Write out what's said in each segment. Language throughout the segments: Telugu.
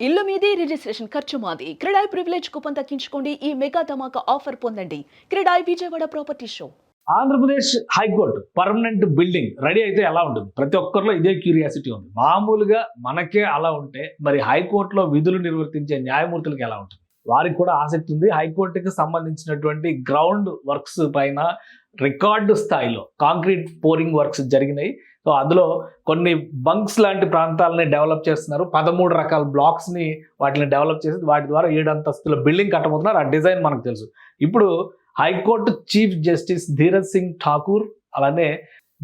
ఇల్లు మీది రిజిస్ట్రేషన్ ఖర్చు మాది. క్రెడాయ్ ప్రివిలేజ్ కూపన్ తగ్గించుకోండి. ఈ మెగా ధమాకా ఆఫర్ పొందండి. CREDAI Vijayawada property show. Andhra Pradesh high court permanent building ready అయితే ఎలా ఉంటుంది? ప్రతి ఒక్కరిలో ఇదే క్యూరియాసిటీ ఉంది. మామూలుగా మనకే అలా ఉంటే మరి హైకోర్టులో విధులు నిర్వర్తించే న్యాయమూర్తులకు ఎలా ఉంటుంది? వారికి కూడా ఆసక్తి ఉంది. హైకోర్టుకి సంబంధించినటువంటి గ్రౌండ్ వర్క్స్ పైన రికార్డు స్థాయిలో కాంక్రీట్ పోరింగ్ వర్క్స్ జరిగినాయి. సో అందులో కొన్ని బంక్స్ లాంటి ప్రాంతాలని డెవలప్ చేస్తున్నారు. 13 రకాల బ్లాక్స్ ని వాటిని డెవలప్ చేసి వాటి ద్వారా 7 అంతస్తుల బిల్డింగ్ కట్టబోతున్నారు. ఆ డిజైన్ మనకు తెలుసు. ఇప్పుడు high court chief justice Dheeraj Singh Thakur, అలానే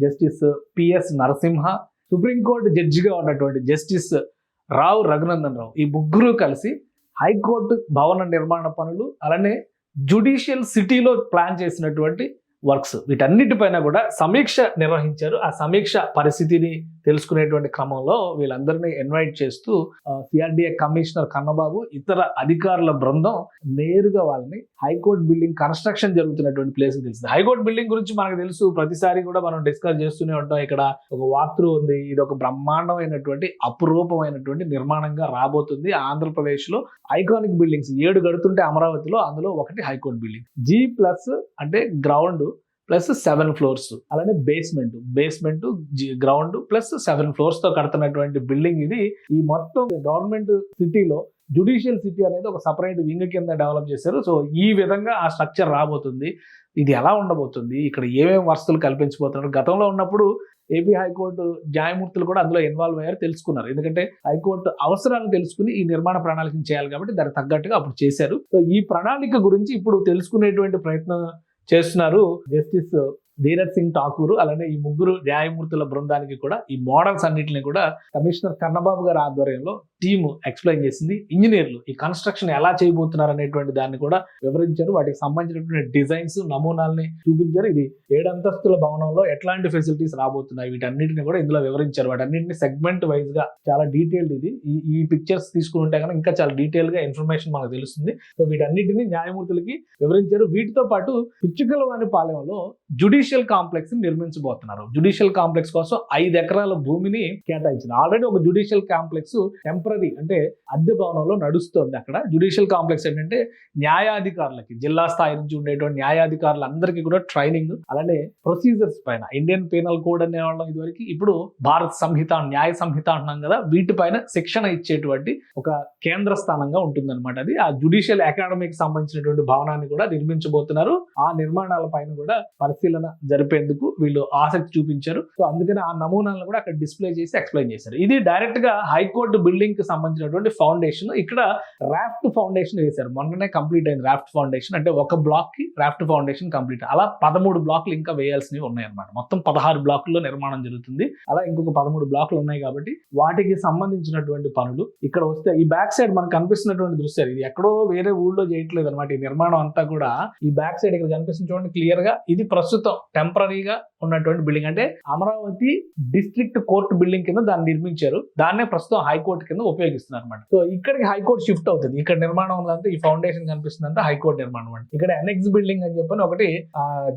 జస్టిస్ పిఎస్ నరసింహ, సుప్రీంకోర్టు జడ్జిగా ఉన్నటువంటి జస్టిస్ రావు రఘునందన్ రావు, ఈ ముగ్గురు కలిసి హైకోర్టు భవన నిర్మాణ పనులు, అలానే జ్యుడిషియల్ సిటీలో ప్లాన్ చేసినటువంటి వర్క్స్, వీటన్నిటిపైన కూడా సమీక్ష నిర్వహించారు. ఆ సమీక్ష పరిస్థితిని తెలుసుకునేటువంటి క్రమంలో వీళ్ళందరినీ ఇన్వైట్ చేస్తూ సిఆర్డిఏ కమిషనర్ కన్నబాబు, ఇతర అధికారుల బృందం నేరుగా వాళ్ళని హైకోర్టు బిల్డింగ్ కన్స్ట్రక్షన్ జరుగుతున్నటువంటి ప్లేస్ తెలిసింది. హైకోర్టు బిల్డింగ్ గురించి మనకు తెలుసు, ప్రతిసారి కూడా మనం డిస్కస్ చేస్తూనే ఉంటాం. ఇక్కడ ఒక వాక్ త్రూ ఉంది. ఇది ఒక బ్రహ్మాండమైనటువంటి అపురూపమైనటువంటి నిర్మాణంగా రాబోతుంది. ఆంధ్రప్రదేశ్ లో ఐకానిక్ బిల్డింగ్స్ 7 కడుతుంటే అమరావతిలో అందులో ఒకటి హైకోర్టు బిల్డింగ్. G+ అంటే గ్రౌండ్ ప్లస్ 7 ఫ్లోర్స్, అలానే బేస్మెంట్ గ్రౌండ్ ప్లస్ 7 ఫ్లోర్స్ తో కడుతున్నటువంటి బిల్డింగ్ ఇది. ఈ మొత్తం గవర్నమెంట్ సిటీలో జ్యుడిషియల్ సిటీ అనేది ఒక సపరేట్ వింగ్ కింద డెవలప్ చేశారు. సో ఈ విధంగా ఆ స్ట్రక్చర్ రాబోతుంది. ఇది ఎలా ఉండబోతుంది, ఇక్కడ ఏమేమి వసతులు కల్పించబోతున్నారు? గతంలో ఉన్నప్పుడు ఏపీ హైకోర్టు న్యాయమూర్తులు కూడా అందులో ఇన్వాల్వ్ అయ్యారు, తెలుసుకున్నారు. ఎందుకంటే హైకోర్టు అవసరాలు తెలుసుకుని ఈ నిర్మాణ ప్రణాళికను చేయాలి కాబట్టి దానికి తగ్గట్టుగా అప్పుడు చేశారు. సో ఈ ప్రణాళిక గురించి ఇప్పుడు తెలుసుకునేటువంటి ప్రయత్నం చేస్తున్నారు జస్టిస్ ధీరజ్ సింగ్ ఠాకూర్, అలానే ఈ ముగ్గురు న్యాయమూర్తుల బృందానికి కూడా ఈ మోడల్స్ అన్నింటినీ కూడా కమిషనర్ కన్నబాబు గారి ఆధ్వర్యంలో టీమ్ ఎక్స్ప్లెయిన్ చేసింది. ఇంజనీర్లు ఈ కన్స్ట్రక్షన్ ఎలా చేయబోతున్నారు అనేటువంటి దాన్ని కూడా వివరించారు. వాటికి సంబంధించినటువంటి డిజైన్స్, నమూనాలని చూపించారు. ఇది 7 అంతస్తుల భవనంలో ఎట్లాంటి ఫెసిలిటీస్ రాబోతున్నాయి, వీటన్నిటిని కూడా ఇందులో వివరించారు. వాటన్నింటిని సెగ్మెంట్ వైజ్ గా చాలా డీటెయిల్డ్ ఇది. ఈ పిక్చర్స్ తీసుకుంటే కనుక ఇంకా చాలా డీటెయిల్ గా ఇన్ఫర్మేషన్ మనకు తెలుస్తుంది. సో వీటన్నిటిని న్యాయమూర్తులకి వివరించారు. వీటితో పాటు పిచ్చుకలవానిపాలెంలో జ్యుడిషియల్ కాంప్లెక్స్ నిర్మించబోతున్నారు. జ్యుడిషియల్ కాంప్లెక్స్ కోసం 5 ఎకరాల భూమిని కేటాయించింది. ఆల్రెడీ ఒక జ్యుడిషియల్ కాంప్లెక్స్ టెంపరీ అంటే అద్దె భవనంలో నడుస్తుంది. అక్కడ జ్యుడిషియల్ కాంప్లెక్స్ ఏంటంటే న్యాయాధికారులకి, జిల్లా స్థాయి నుంచి ఉండేటువంటి న్యాయాధికారులందరికీ కూడా ట్రైనింగ్, అలానే ప్రొసీజర్స్ పైన ఇండియన్ పీనల్ కోడ్ అనే వాళ్ళం ఇదివరకు, ఇప్పుడు భారత సంహిత, న్యాయ సంహిత అంటున్నాం కదా, వీటిపైన శిక్షణ ఇచ్చేటువంటి ఒక కేంద్ర స్థానంగా ఉంటుందన్నమాట. అది ఆ జ్యుడిషియల్ అకాడమీకి సంబంధించినటువంటి భవనాన్ని కూడా నిర్మించబోతున్నారు. ఆ నిర్మాణాల పైన కూడా పరిశీలన జరిపేందుకు వీళ్ళు ఆసక్తి చూపించారు. సో అందుకని ఆ నమూనాలను కూడా అక్కడ డిస్ప్లే చేసి ఎక్స్ప్లెయిన్ చేశారు. ఇది డైరెక్ట్ గా హైకోర్టు బిల్డింగ్ కి సంబంధించినటువంటి ఫౌండేషన్. ఇక్కడ రాఫ్ట్ ఫౌండేషన్ వేశారు. మొన్ననే కంప్లీట్ అయింది రాఫ్ట్ ఫౌండేషన్. అంటే ఒక బ్లాక్ కి రాఫ్ట్ ఫౌండేషన్ కంప్లీట్. అలా 13 బ్లాక్లు ఇంకా వేయాల్సినవి ఉన్నాయన్నమాట. మొత్తం 16 బ్లాకుల్లో నిర్మాణం జరుగుతుంది. అలా ఇంకొక 13 బ్లాక్లు ఉన్నాయి కాబట్టి వాటికి సంబంధించినటువంటి పనులు ఇక్కడ వస్తే ఈ బ్యాక్ సైడ్ మనకు కనిపిస్తున్నటువంటి దృశ్యాలు, ఇది ఎక్కడో వేరే ఊళ్ళో చేయట్లేదు అనమాట. ఈ నిర్మాణం అంతా కూడా ఈ బ్యాక్ సైడ్ ఇక్కడ కనిపిస్తుంది చూడండి క్లియర్ గా. ఇది ప్రస్తుతం టెంపరీగా ఉన్నటువంటి బిల్డింగ్. అంటే అమరావతి డిస్ట్రిక్ట్ కోర్టు బిల్డింగ్ కింద దాన్ని నిర్మించారు. దాన్నే ప్రస్తుతం హైకోర్టు కింద ఉపయోగిస్తున్నారు అనమాట. సో ఇక్కడికి హైకోర్టు షిఫ్ట్ అవుతుంది. ఇక్కడ నిర్మాణం ఉన్నదంతా ఈ ఫౌండేషన్ కనిపిస్తుందంటే హైకోర్టు నిర్మాణం అంటే. ఇక్కడ ఎన్ఎక్స్ బిల్డింగ్ అని చెప్పని ఒకటి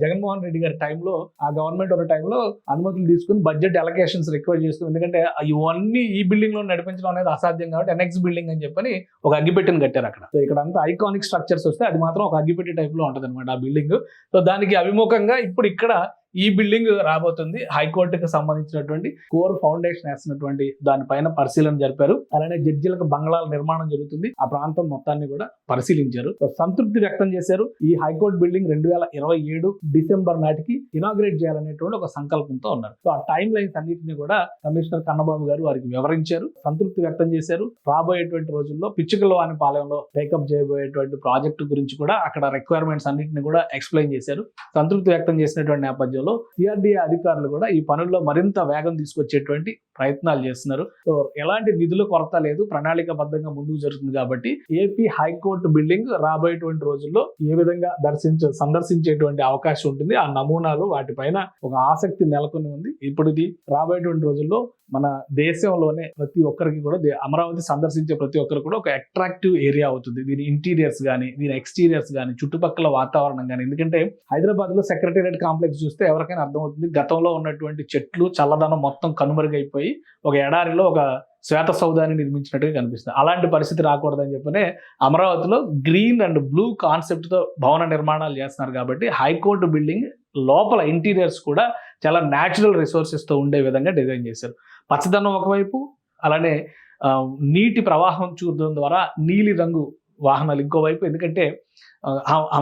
జగన్మోహన్ రెడ్డి గారి టైంలో, ఆ గవర్నమెంట్ ఉన్న టైంలో అనుమతులు తీసుకుని బడ్జెట్ అలొకేషన్స్ రిక్వైర్ చేసుకుని, ఎందుకంటే ఇవన్నీ ఈ బిల్డింగ్ లో నడిపించడం అనేది అసాధ్యం కాబట్టి ఎన్ఎక్స్ బిల్డింగ్ అని చెప్పని ఒక అగ్గిపెట్టిని కట్టారు అక్కడ. సో ఇక్కడ అంతా ఐకానిక్ స్ట్రక్చర్స్ వస్తే అది మాత్రం ఒక అగ్గిపెట్టి టైప్ లో ఉంటది అనమాట ఆ బిల్డింగ్. సో దానికి అభిముఖంగా ఇప్పుడు ఇక్కడ ఈ బిల్డింగ్ రాబోతుంది. హైకోర్టుకు సంబంధించినటువంటి కోర్ ఫౌండేషన్ వేస్తున్నటువంటి దానిపైన పరిశీలన జరిపారు. అలానే జడ్జిలకు బంగ్లాల నిర్మాణం జరుగుతుంది. ఆ ప్రాంతం మొత్తాన్ని కూడా పరిశీలించారు. సంతృప్తి వ్యక్తం చేశారు. ఈ హైకోర్టు బిల్డింగ్ 2027 డిసెంబర్ నాటికి ఇనాగ్రేట్ చేయాలనేటువంటి ఒక సంకల్పంతో ఉన్నారు. సో ఆ టైం లైన్స్ అన్నింటినీ కూడా కమిషనర్ కన్నబాబు గారు వారికి వివరించారు, సంతృప్తి వ్యక్తం చేశారు. రాబోయేటువంటి రోజుల్లో పిచ్చుకలవానిపాలెంలో టేకప్ చేయబోయేటువంటి ప్రాజెక్టు గురించి కూడా అక్కడ రిక్వైర్మెంట్స్ అన్నింటినీ కూడా ఎక్స్ప్లెయిన్ చేశారు. సంతృప్తి వ్యక్తం చేసినటువంటి నేపథ్యంలో సిఆర్డిఏ అధికారులు కూడా ఈ పనుల్లో మరింత వేగం తీసుకొచ్చేటువంటి ప్రయత్నాలు చేస్తున్నారు. సో ఎలాంటి నిధుల కొరత లేదు, ప్రణాళికబద్ధంగా ముందుకు జరుగుతుంది కాబట్టి ఏపీ హైకోర్టు బిల్డింగ్ రాబోయేటువంటి రోజుల్లో ఏ విధంగా సందర్శించేటువంటి అవకాశం ఉంటుంది. ఆ నమూనాలు వాటిపైన ఒక ఆసక్తి నెలకొని ఉంది. ఇప్పుడు ఇది రాబోయేటువంటి రోజుల్లో మన దేశంలోనే ప్రతి ఒక్కరికి కూడా అమరావతి సందర్శించే ప్రతి ఒక్కరు కూడా ఒక అట్రాక్టివ్ ఏరియా అవుతుంది. దీని ఇంటీరియర్స్ కానీ, దీని ఎక్స్టీరియర్స్ కానీ, చుట్టుపక్కల వాతావరణం కానీ. ఎందుకంటే హైదరాబాద్ లో సెక్రటేరియట్ కాంప్లెక్స్ చూస్తే ఎవరికైనా అర్థమవుతుంది, గతంలో ఉన్నటువంటి చెట్లు చల్లదనం మొత్తం కనుమరుగైపోయి అయిపోయి ఒక ఎడారిలో ఒక శ్వేత సౌధాన్ని నిర్మించినట్టుగా కనిపిస్తుంది. అలాంటి పరిస్థితి రాకూడదని చెప్పనే అమరావతిలో గ్రీన్ అండ్ బ్లూ కాన్సెప్ట్తో భవన నిర్మాణాలు చేస్తున్నారు. కాబట్టి హైకోర్టు బిల్డింగ్ లోపల ఇంటీరియర్స్ కూడా చాలా న్యాచురల్ రిసోర్సెస్తో ఉండే విధంగా డిజైన్ చేశారు. పచ్చదనం ఒకవైపు, అలానే నీటి ప్రవాహం చూడడం ద్వారా నీలి రంగు వాహనాలు ఇంకోవైపు. ఎందుకంటే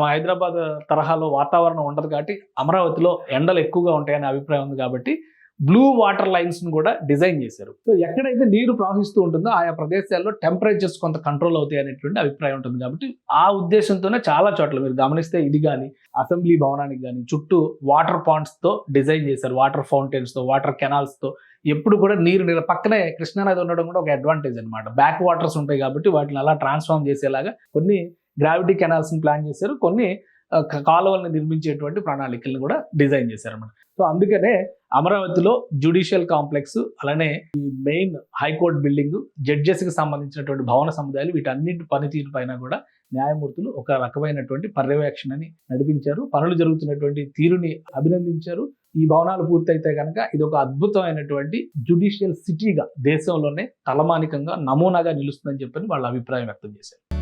హైదరాబాద్ తరహాలో వాతావరణం ఉండదు కాబట్టి అమరావతిలో ఎండలు ఎక్కువగా ఉంటాయనే అభిప్రాయం ఉంది. కాబట్టి బ్లూ వాటర్ లైన్స్ ను కూడా డిజైన్ చేశారు. సో ఎక్కడైతే నీరు ప్రవహిస్తూ ఉంటుందో ఆయా ప్రదేశాల్లో టెంపరేచర్స్ కొంత కంట్రోల్ అవుతాయి అనేటువంటి అభిప్రాయం ఉంటుంది. కాబట్టి ఆ ఉద్దేశంతోనే చాలా చోట్ల మీరు గమనిస్తే ఇది కానీ అసెంబ్లీ భవనానికి కానీ చుట్టూ వాటర్ పాండ్స్ తో డిజైన్ చేశారు. వాటర్ ఫౌంటైన్స్ తో, వాటర్ కెనాల్స్ తో. ఎప్పుడు కూడా నీరు పక్కనే కృష్ణానది ఉండడం కూడా ఒక అడ్వాంటేజ్ అనమాట. బ్యాక్ వాటర్స్ ఉంటాయి కాబట్టి వాటిని అలా ట్రాన్స్ఫార్మ్ చేసేలాగా కొన్ని గ్రావిటీ కెనాల్స్ ని ప్లాన్ చేశారు, కొన్ని కాలువలను నిర్మించేటువంటి ప్రణాళికలను కూడా డిజైన్ చేశారు అన్నమాట. సో అందుకనే అమరావతిలో జ్యుడిషియల్ కాంప్లెక్స్, అలానే ఈ మెయిన్ హైకోర్టు బిల్డింగ్, జడ్జెస్ కి సంబంధించినటువంటి భవన సముదాయాలు, వీటన్నింటి పనితీరు పైన కూడా న్యాయమూర్తులు ఒక రకమైనటువంటి పర్యవేక్షణని నడిపించారు. పనులు జరుగుతున్నటువంటి తీరుని అభినందించారు. ఈ భవనాలు పూర్తయితే కనుక ఇది ఒక అద్భుతమైనటువంటి జ్యుడిషియల్ సిటీగా దేశంలోనే తలమానికంగా నమూనాగా నిలుస్తుందని చెప్పని వాళ్ళ అభిప్రాయం వ్యక్తం చేశారు.